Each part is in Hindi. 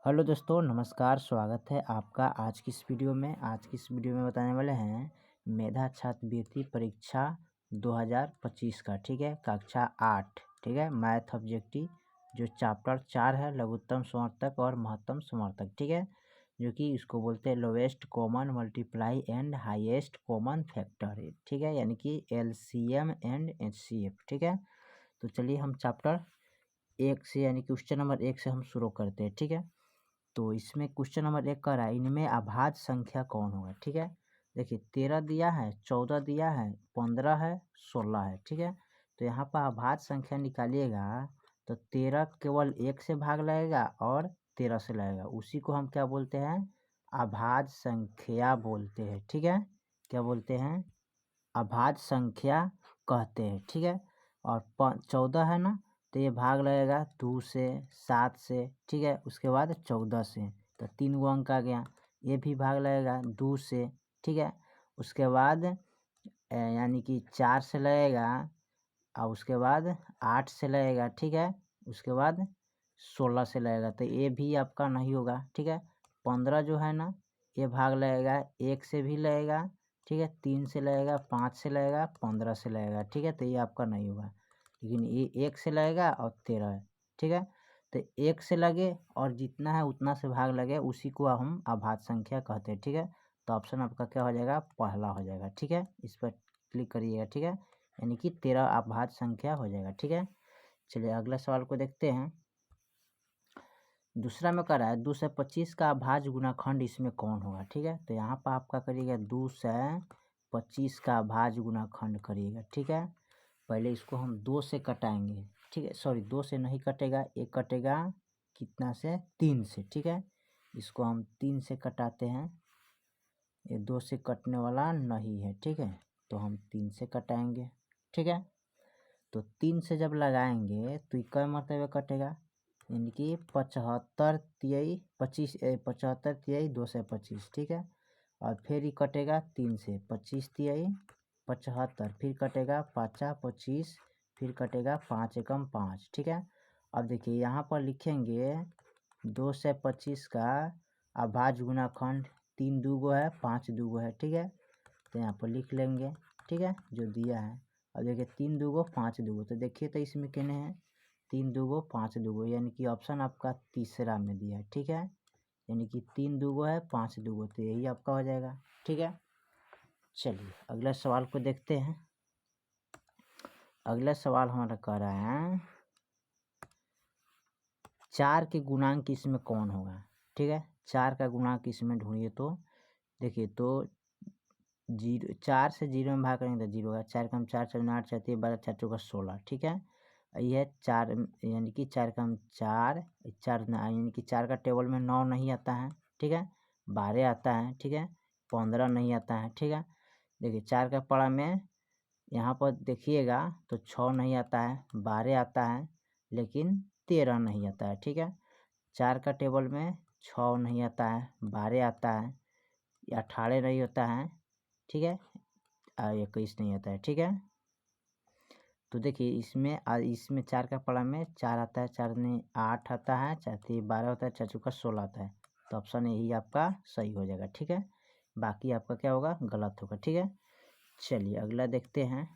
हेलो दोस्तों, नमस्कार। स्वागत है आपका आज की इस वीडियो में। बताने वाले हैं मेधा छात्रवृत्ति परीक्षा 2025 का, ठीक है, कक्षा 8, ठीक है, मैथ ऑब्जेक्टिव, जो चैप्टर 4 है, लघुत्तम समर्थक और महत्तम समर्थक, ठीक है, जो कि इसको बोलते हैं lowest common multiply and highest common factor, ठीक है, यानी कि एलसीएम एंड एचसीएफ, ठीक है। तो चलिए हम चैप्टर 1 से यानी कि क्वेश्चन नंबर 1 से हम शुरू करते हैं, ठीक है। तो इसमें क्वेश्चन नंबर 1 कह रहा है इनमें अभाज्य संख्या कौन होगा, ठीक है। देखिए 13 दिया है, 14 दिया है, 15 है, 16 है, ठीक है। तो यहाँ पर अभाज्य संख्या निकालिएगा तो 13 केवल 1 से भाग लगेगा और 13 से लगेगा, उसी को हम क्या बोलते हैं, अभाज्य संख्या बोलते हैं, ठीक है। क्या बोलते हैं, अभाज्य संख्या कहते हैं, ठीक है। और 14 है ना, तो ये भाग लगेगा 2 से, 7 से, ठीक है, उसके बाद 14 से, तो 3 गो अंक आ गया। ये भी भाग लगेगा 2 से, ठीक है। उसके बाद यानी कि 4 से लगेगा और उसके बाद 8 से लगेगा, ठीक है। उसके बाद 16 से लगेगा, तो ये भी आपका नहीं होगा, ठीक है। 15 जो है ना, ये भाग लगेगा 1 से भी लगेगा, ठीक है, 3 से लगेगा, 5 से लगेगा, 15 से लगेगा, ठीक है, तो ये आपका नहीं होगा। लेकिन ये 1 से लगेगा और 13 है, ठीक है। तो 1 से लगे और जितना है उतना से भाग लगे, उसी को हम अभाज्य संख्या कहते हैं, ठीक है। तो ऑप्शन आपका क्या हो जाएगा, पहला हो जाएगा, ठीक है। इस पर क्लिक करिएगा, ठीक है, यानी कि 13 अभाज्य संख्या हो जाएगा, ठीक है। चलिए अगले सवाल को देखते हैं। दूसरा में कह रहा है 2 से 25 का अभाज्य गुणाखंड इसमें कौन होगा, ठीक है। तो यहाँ पर आपका करिएगा 2 से 25 का अभाज्य गुणाखंड करिएगा, ठीक है। पहले इसको हम 2 से कटाएंगे, ठीक है, सॉरी 2 से नहीं कटेगा, एक कटेगा कितना से, 3 से, ठीक है। इसको हम 3 से कटाते हैं, ये 2 से कटने वाला नहीं है, ठीक है, तो हम 3 से कटाएंगे, ठीक है। तो 3 से जब लगाएंगे तो ये कै मरतबे कटेगा, यानी कि 75 तिहाई 25, 75 तिहाई 2 से 25, ठीक है। और फिर ये कटेगा 3 से, 25 तिहाई 75, फिर कटेगा 5 25, फिर कटेगा 5 एकम 5, ठीक है। अब देखिए यहाँ पर लिखेंगे 2 से 25 का अभाज्य गुणाखंड, 3 दूगो है, 5 दूगो है, ठीक है। तो यहाँ पर लिख लेंगे, ठीक है, जो दिया है। अब देखिए 3 दूगो 5 दूगो, तो देखिए तो इसमें कहने हैं 3 दूगो 5 दूगो, यानी कि ऑप्शन आपका तीसरा में दिया है, ठीक है। यानी कि 3 दूगो है, 5 दूगो, तो यही आपका हो जाएगा, ठीक है। चलिए अगला सवाल को देखते हैं। अगला सवाल हमारा कह रहा है 4 के गुणांक इसमें कौन होगा, ठीक है। 4 का गुणांक इसमें ढूंढिए, तो देखिए तो 4 से 0 में भाग करेंगे तो 0 होगा, 4 कम 4 4 8 4 3 12 4 चौका 16, ठीक है। यह 4 यानी कि 4 कम 4 4 यानी कि 4 का टेबल में 9 नहीं आता है, ठीक है, 12 आता है, ठीक है, 15 नहीं आता है, ठीक है। देखिए 4 का पड़ा में यहाँ पर देखिएगा तो 6 नहीं आता है, 12 आता है, लेकिन 13 नहीं आता है, ठीक है। 4 का टेबल में 6 नहीं आता है, 12 आता है, 18 नहीं होता है, ठीक है, 21 नहीं आता है, ठीक है। तो देखिए इसमें 4 का पड़ा में 4 आता है, 4 ने 8 आता है, 4 3 12 होता है, 4 चौका 16 आता है, तो ऑप्शन यही आपका सही हो जाएगा, ठीक है। बाकी आपका क्या होगा, गलत होगा, ठीक है। चलिए अगला देखते हैं।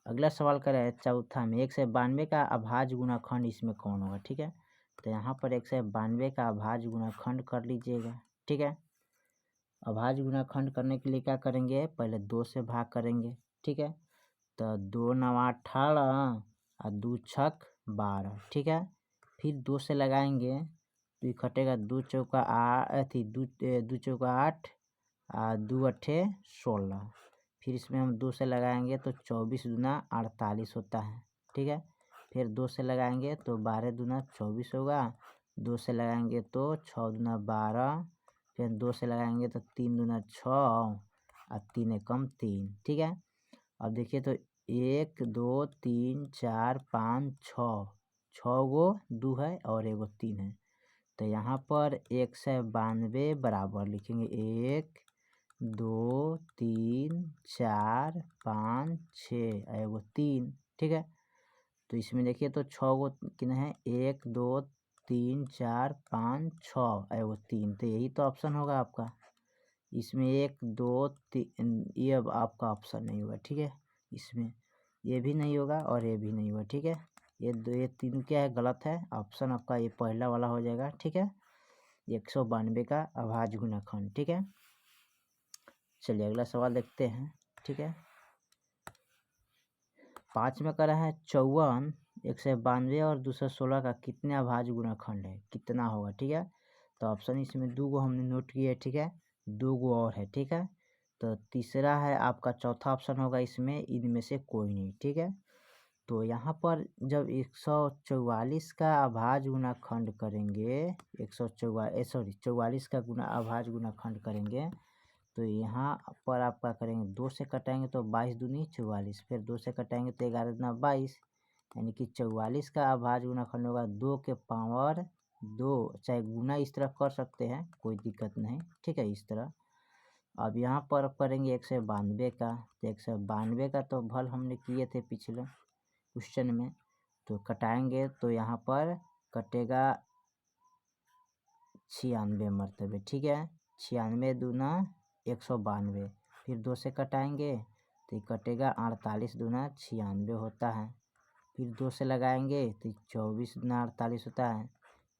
अगला सवाल कर रहे हैं चौथा में 192 का अभाज्य गुणाखंड इसमें कौन होगा, ठीक है। तो यहाँ पर 192 का अभाज्य गुणाखंड कर लीजिएगा, ठीक है। अभाज्य गुणाखंड करने के लिए क्या करेंगे, पहले 2 से भाग करेंगे, ठीक है। तो 2 नवा 18 और 2 छक 12, ठीक है। फिर 2 से लगाएंगे तो ये कटेगा 2 चौका 8 2 चौका 8 और 2 अट्ठे 16, फिर इसमें हम 2 से लगाएंगे तो 24 दूना 48 होता है, ठीक है। फिर 2 से लगाएंगे तो 12 दूना 24 होगा, 2 से लगाएंगे तो 6 दूना 12, फिर 2 से लगाएंगे तो 3 दूना 6 और 3 एकम 3, ठीक है। अब देखिए तो 1 2 3 4 5 छः गो 2 है और एगो 3 है, तो यहाँ पर 192 बराबर लिखेंगे 1 2 3 4 5 6 एगो 3, ठीक है। तो इसमें देखिए तो 6 गो कितने हैं, 1 2 3 4 5 6 वो 3, तो यही तो ऑप्शन होगा आपका। इसमें 1 2 3 ये अब आपका ऑप्शन नहीं होगा, ठीक है। इसमें ये भी नहीं होगा और ये भी नहीं होगा, ठीक है। ये तीन क्या है, गलत है। ऑप्शन आपका ये पहला वाला हो जाएगा, ठीक है। 192 का अभाज्य गुणनखंड, ठीक है। चलिए अगला सवाल देखते हैं, ठीक है। 5 में करा है 54, 192 और 216 का कितने अभाज्य गुणनखंड है, कितना होगा, ठीक है। तो ऑप्शन इसमें 2 हमने नोट किए, ठीक है। 2 और है, ठीक है। तो तीसरा है आपका, चौथा ऑप्शन होगा इसमें इनमें से कोई नहीं, ठीक है। तो यहाँ पर जब 144 का अभाज्य गुणनखंड करेंगे, 44 का अभाज्य गुणनखंड करेंगे, तो यहाँ पर आपका करेंगे 2 से कटाएंगे तो 22 दूनी 44, फिर 2 से कटाएंगे तो 11 दूना 22, यानी कि 44 का अभाज्य गुणनखंड होगा 2 के पावर 2। चाहे गुना इस तरह कर सकते हैं, कोई दिक्कत नहीं, ठीक है, इस तरह। अब यहाँ पर करेंगे 192 का, तो 192 का तो भल हमने किए थे पिछले क्वेश्चन में। तो कटाएंगे तो यहाँ पर कटेगा 96 मरतबे, ठीक है। 96 दूना 192, फिर 2 से कटाएंगे तो ये कटेगा 48 दूना 96 होता है। फिर 2 से लगाएंगे तो 24 दूना 48 होता है।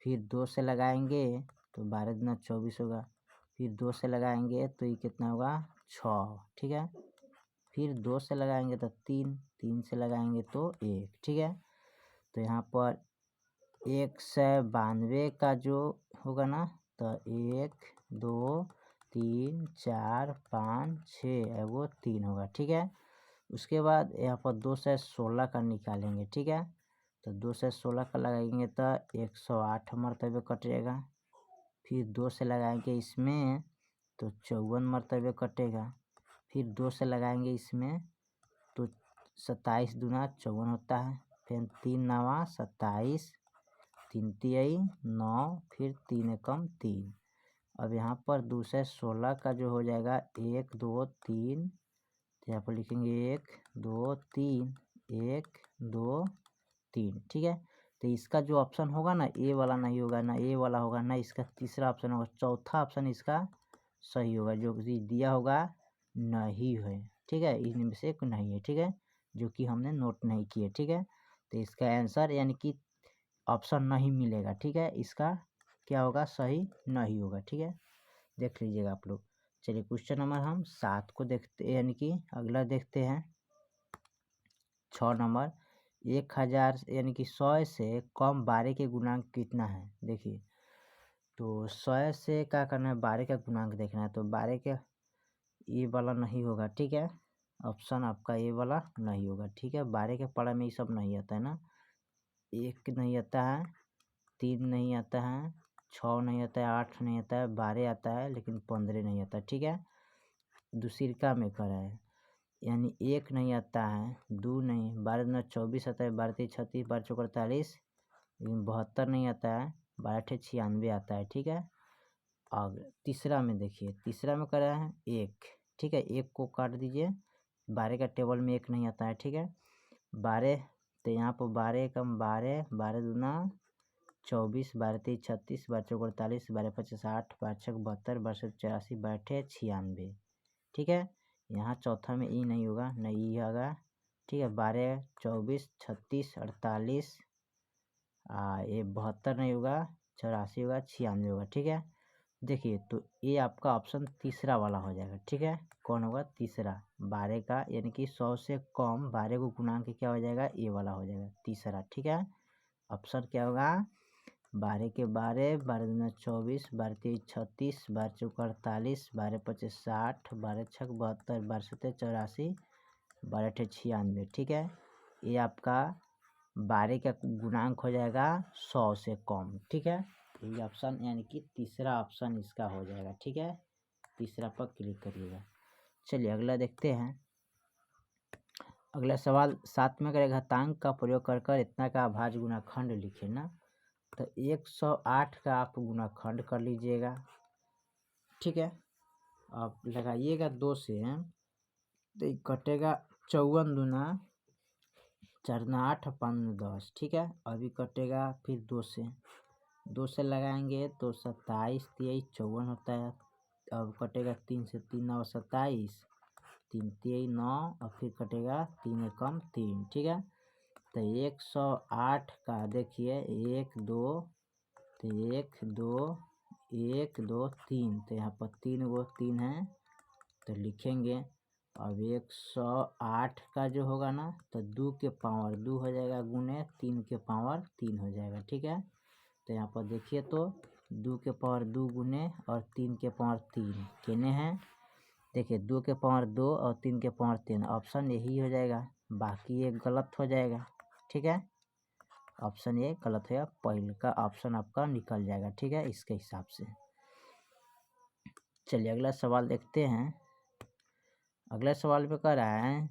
फिर 2 से लगाएंगे तो 12 दूना 24 होगा। फिर 2 से लगाएंगे तो ये कितना होगा, 6, ठीक है। फिर 2 से लगाएंगे तो 3, 3 से लगाएंगे तो 1, ठीक है। तो यहाँ पर 192 का जो होगा ना, तो 1 2 3 4 5 6 है वो 3 होगा, ठीक है। उसके बाद यहाँ पर 2 से 16 का निकालेंगे, ठीक है। तो 2 से 16 का लगाएंगे तो 108 मरतबे कट जाएगा। फिर 2 से लगाएंगे इसमें तो 54 मरतबे कटेगा। फिर 2 से लगाएंगे इसमें तो 27 दूना 54 होता है। फिर 3 नवा 27, 3 तिहाई 9, फिर 3 एकम 3। अब यहाँ पर 2 से 16 का जो हो जाएगा 1 2 3, तो यहाँ पर लिखेंगे 1 2 3, 1 2 3, ठीक है। तो इसका जो ऑप्शन होगा ना, ए वाला नहीं होगा, ना ए वाला होगा, ना इसका तीसरा ऑप्शन होगा, चौथा ऑप्शन इसका सही होगा। जो दिया होगा नहीं है, ठीक है, इनमें से एक नहीं है, ठीक है, जो कि हमने नोट नहीं किए, ठीक है। तो इसका आंसर यानी कि ऑप्शन नहीं मिलेगा, ठीक है। इसका क्या होगा, सही नहीं होगा, ठीक है। देख लीजिएगा आप लोग। चलिए क्वेश्चन नंबर हम 7 को देखते, यानी कि अगला देखते हैं। 6 नंबर, 1000 यानी कि 100 से कम 12 के गुणांक कितना है, देखिए। तो 100 से क्या करना है, 12 का गुणांक देखना है। तो 12 के ये वाला नहीं होगा, ठीक है। ऑप्शन आपका ये वाला नहीं होगा, ठीक है। 12 के पढ़ा में ये सब नहीं आता है ना। 1 नहीं आता है, 3 नहीं आता है, 6 नहीं आता है, 8 नहीं आता है, 12 आता है, लेकिन 15 नहीं आता, ठीक है। दूसरिका में करा है, यानी 1 नहीं आता है, 2 नहीं, 12 दूना 24 आता है, 12 3 36, 12 चौक 48, लेकिन 72 नहीं आता है, 12 ठे 96 आता है, ठीक है। अब तीसरा में देखिए, तीसरा में करा है 1, ठीक है। 1 को काट दीजिए, 12 का टेबल में 1 नहीं आता है, ठीक है। 12, तो यहाँ पर 12 कम 12, 12 दूना 24, 12 3 36, 12 चौक 48, 12 5 60, 12 छक 72, 12 7 84, 12 ठे 96, ठीक है। यहाँ चौथा में ई नहीं होगा, न ई होगा, ठीक है। 12 24 36 48, ये 72 नहीं होगा, 84 होगा, 96 होगा, ठीक है। देखिए तो ये आपका ऑप्शन तीसरा वाला हो जाएगा, ठीक है। कौन होगा, तीसरा, 12 का यानी कि 100 से कम 12 को गुणांक क्या हो जाएगा, ये वाला हो जाएगा तीसरा, ठीक है। ऑप्शन क्या होगा, 12 के 12, 12 दूना 24, 12 3 36, 12 चौक 48, 12 25 60, 12 छक 72, 12 सत्तर 84, 12 ठे 96, ठीक है। ये आपका 12 का गुणांक हो जाएगा 100 से कम, ठीक है। ये ऑप्शन यानी कि तीसरा ऑप्शन इसका हो जाएगा, ठीक है। तीसरा पर क्लिक करिएगा। चलिए अगला देखते हैं। अगला सवाल 7 में, करेगा घातांक का प्रयोग कर कर इतना का अभाज्य गुणाखंड लिखे ना। तो 108 का आप गुणाखंड कर लीजिएगा, ठीक है। आप लगाइएगा 2 से, तो ये कटेगा 54 दूना 4 8 5 10, ठीक है। अभी कटेगा फिर 2 से, 2 से लगाएंगे तो 27 23 54 होता है। अब कटेगा 3 से, 3 9 27, 3 3 9 और फिर कटेगा 3 एकम 3, ठीक है। तो 108 का देखिए 1 2, तो 1 2 1 2 3, तो यहाँ पर 3 गो 3 है तो लिखेंगे। अब 108 का जो होगा ना तो 2 के पावर 2 हो जाएगा गुने 3 के पावर 3 हो जाएगा, ठीक है। तो यहाँ पर देखिए तो 2 के पावर 2 गुने और 3 के पावर 3 कितने हैं, देखिए 2 के पावर 2 और 3 के पावर 3, ऑप्शन यही हो जाएगा, बाकी ये गलत हो जाएगा, ठीक है। ऑप्शन ये गलत है, पहले का ऑप्शन आपका निकल जाएगा, ठीक है, इसके हिसाब से। चलिए अगला सवाल देखते हैं। अगला सवाल पे कह रहा है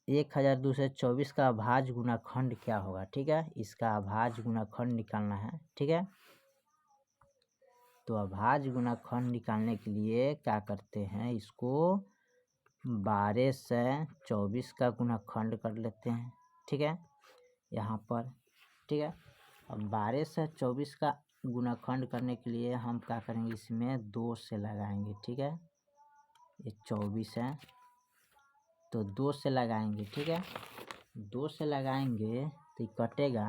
1224 का अभाज्य गुणाखंड क्या होगा, ठीक है। इसका अभाज्य गुणाखंड निकालना है, ठीक है। तो अभाज्य गुणाखंड निकालने के लिए क्या करते हैं, इसको 12 से 24 का गुणाखंड कर लेते हैं, ठीक है, यहाँ पर, ठीक है। अब 12 से 24 का गुणाखंड करने के लिए हम क्या करेंगे, इसमें 2 से लगाएंगे, ठीक है। ये 24 है तो 2 से लगाएंगे, ठीक है। 2 से लगाएंगे तो कटेगा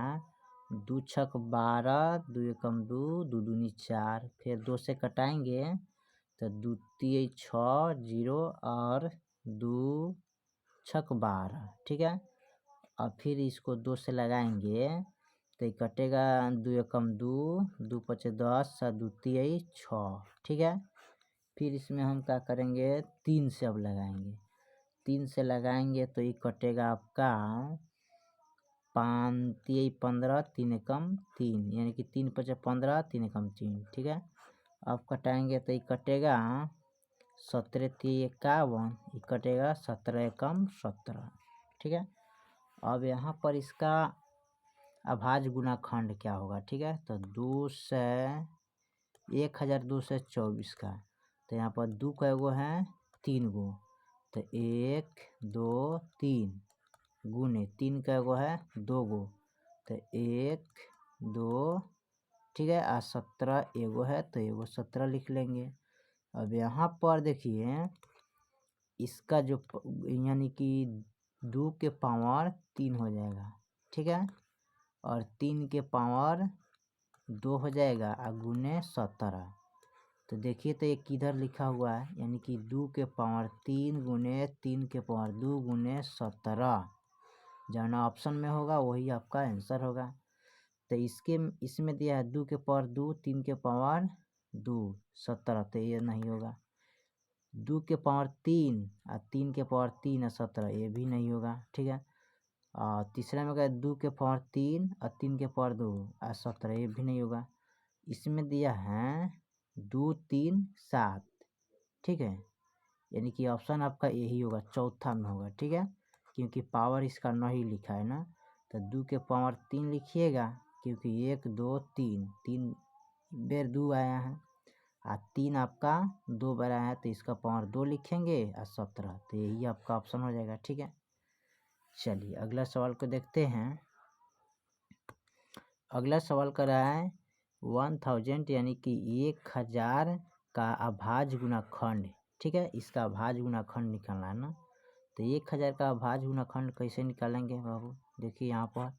2 छक 12, 2 एकम 2, 2 दूनी 4, फिर 2 से कटाएंगे तो 2 तिय 6 0 और 2 छक 12, ठीक है। और फिर इसको 2 से लगाएंगे तो कटेगा 2 एकम 2, 2 पचे 10 और 2 तिय 6, ठीक है। फिर इसमें हम क्या करेंगे, 3 से अब लगाएंगे, 3 से लगाएंगे तो ये कटेगा आपका 5 तिय 15, 3 एकम 3, यानी कि 3 पचे 15, 3 एकम 3, ठीक है। अब कटाएंगे तो ये कटेगा 17 तिय 51, ये कटेगा 17 एकम 17, ठीक है। अब यहाँ पर इसका अभाज्य गुणाखंड क्या होगा, ठीक है। तो 2 से 1224 का, तो यहाँ पर 2 का एगो है 3 गो, तो 1 2 3 गुने 3 का एगो है 2 गो, तो 1 2, ठीक है। 17 एगो है तो एगो 17 लिख लेंगे। अब यहाँ पर देखिए इसका जो यानी कि 2 के पावर 3 हो जाएगा, ठीक है, और 3 के पावर 2 हो जाएगा और गुने 17, तो देखिए तो ये किधर लिखा हुआ है, यानी कि 2 के पावर 3 गुने 3 के पावर 2 गुने 17, जहाँ ऑप्शन में होगा वही आपका आंसर होगा। तो इसमें दिया है 2 के पावर 2, 3 के पावर 2 17, तो ये नहीं होगा। 2 के पावर 3 और 3 के पावर 3 और 17, ये भी नहीं होगा, ठीक है। और तीसरा में क्या 2 के पावर 3 और 3 के पावर 2 और 17, ये भी नहीं होगा। इसमें दिया है 2 3 7, ठीक है, यानी कि ऑप्शन आपका यही होगा, चौथा में होगा, ठीक है, क्योंकि पावर इसका नहीं लिखा है ना। तो 2 के पावर 3 लिखिएगा, क्योंकि 1 2 3 3 बेर 2 आया है और 3 आपका 2 बार आया है, तो इसका पावर 2 लिखेंगे और 17, तो यही आपका ऑप्शन हो जाएगा, ठीक है। चलिए अगला सवाल को देखते हैं। अगला सवाल कर रहा है 1000 यानी कि 1000 का अभाज्य गुणाखंड, ठीक है, इसका अभाज्य गुणाखंड निकालना है ना। तो 1000 का अभाज्य गुणाखंड कैसे निकालेंगे बाबू, देखिए यहाँ पर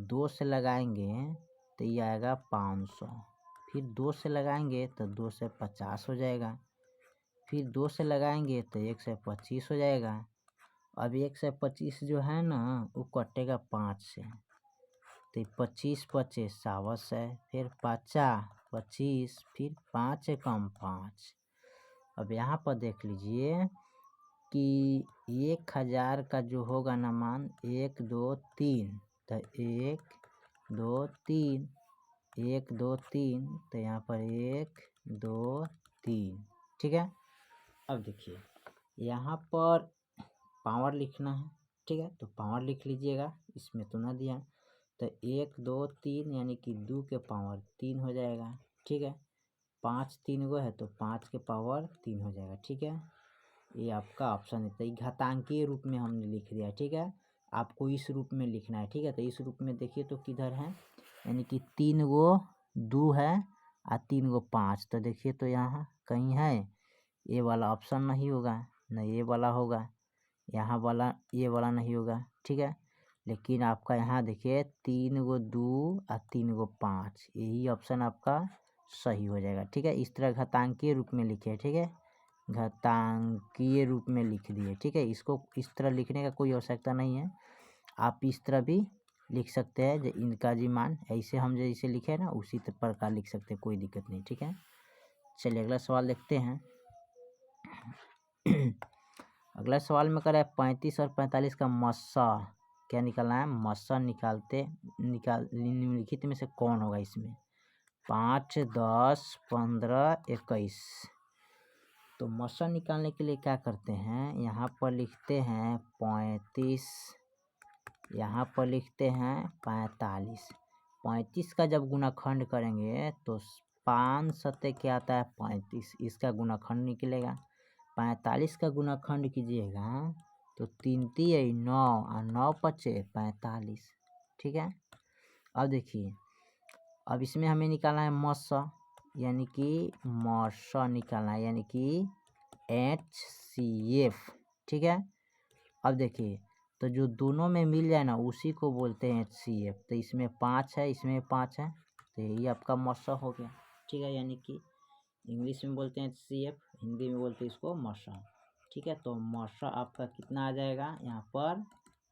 2 से लगाएंगे तो ये आएगा 500, फिर 2 से लगाएंगे तो 2 से 50 हो जाएगा, फिर 2 से लगाएंगे तो 1 से 25 हो जाएगा। अब 1 से 25 जो है ना वो कटेगा 5 से, तो 25 पचे 27 है, फिर 50 25, फिर 5 एकम 5। अब यहाँ पर देख लीजिए कि 1000 का जो होगा ना मान 1 2 3, तो 1 2 3 1 2 3, तो यहाँ पर 1 2 3, ठीक है। अब देखिए यहाँ पर पावर लिखना है, ठीक है, तो पावर लिख लीजिएगा, इसमें तो ना दिया, तो 1 2 3 यानी कि 2 के पावर 3 हो जाएगा, ठीक है। 5 3 गो है तो 5 के पावर 3 हो जाएगा, ठीक है। ये आपका ऑप्शन है, तो घातांकीय रूप में हमने लिख दिया, ठीक है। आपको इस रूप में लिखना है, ठीक है। तो इस रूप में देखिए तो किधर है, यानी कि 3 गो 2 है और 3 गो 5। तो देखिए तो यहाँ कहीं है, ये वाला ऑप्शन नहीं होगा, न ये वाला होगा, यहाँ वाला ये वाला नहीं होगा, ठीक है। लेकिन आपका यहाँ देखिए 3 गो 2 और 3 गो 5, यही ऑप्शन आपका सही हो जाएगा, ठीक है। इस तरह घातांकीय रूप में लिखे, ठीक है, घातांकीय रूप में लिख दिए, ठीक है। इसको इस तरह लिखने का कोई आवश्यकता नहीं है, आप इस तरह भी लिख सकते हैं। जो इनका जी मान ऐसे हम जैसे लिखे ना उसी प्रकार लिख सकते हैं, कोई दिक्कत नहीं, ठीक है। चलिए अगला सवाल देखते हैं। अगला सवाल में करें 35 और 45 का मस्सा क्या निकालना है, मस्सा निम्नलिखित में से कौन होगा इसमें, 5, 10, 15, 21। तो मस्सा निकालने के लिए क्या करते हैं, यहाँ पर लिखते हैं 35, यहाँ पर लिखते हैं 45। 35 का जब गुणाखंड करेंगे तो 5 सत्ते क्या आता है 35, इसका गुणाखंड निकलेगा। 45 का गुणाखंड कीजिएगा तो 3 3 9 और 9 5 45, ठीक है। अब देखिए, अब इसमें हमें निकालना है मस्सा, यानी कि मस्सा निकालना है, यानी कि HCF, ठीक है। अब देखिए तो जो दोनों में मिल जाए ना उसी को बोलते हैं HCF। तो इसमें 5 है, इसमें 5 है, तो यही आपका मस्सा हो गया, ठीक है। यानी कि इंग्लिश में बोलते हैं HCF, हिंदी में बोलते हैं इसको मस्सा, ठीक है। तो मस्सा आपका कितना आ जाएगा, यहाँ पर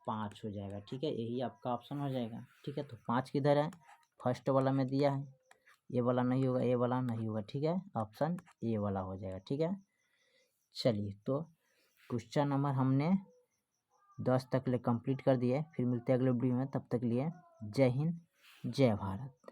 5 हो जाएगा, ठीक है। यही आपका ऑप्शन हो जाएगा, ठीक है। तो 5 किधर है, फर्स्ट वाला में दिया है, ये वाला नहीं होगा, ये वाला नहीं होगा, ठीक है। ऑप्शन ए वाला हो जाएगा, ठीक है। चलिए तो क्वेश्चन नंबर हमने 10 तक ले कंप्लीट कर दिए। फिर मिलते हैं अगले वीडियो में, तब तक लिए जय हिंद जय भारत।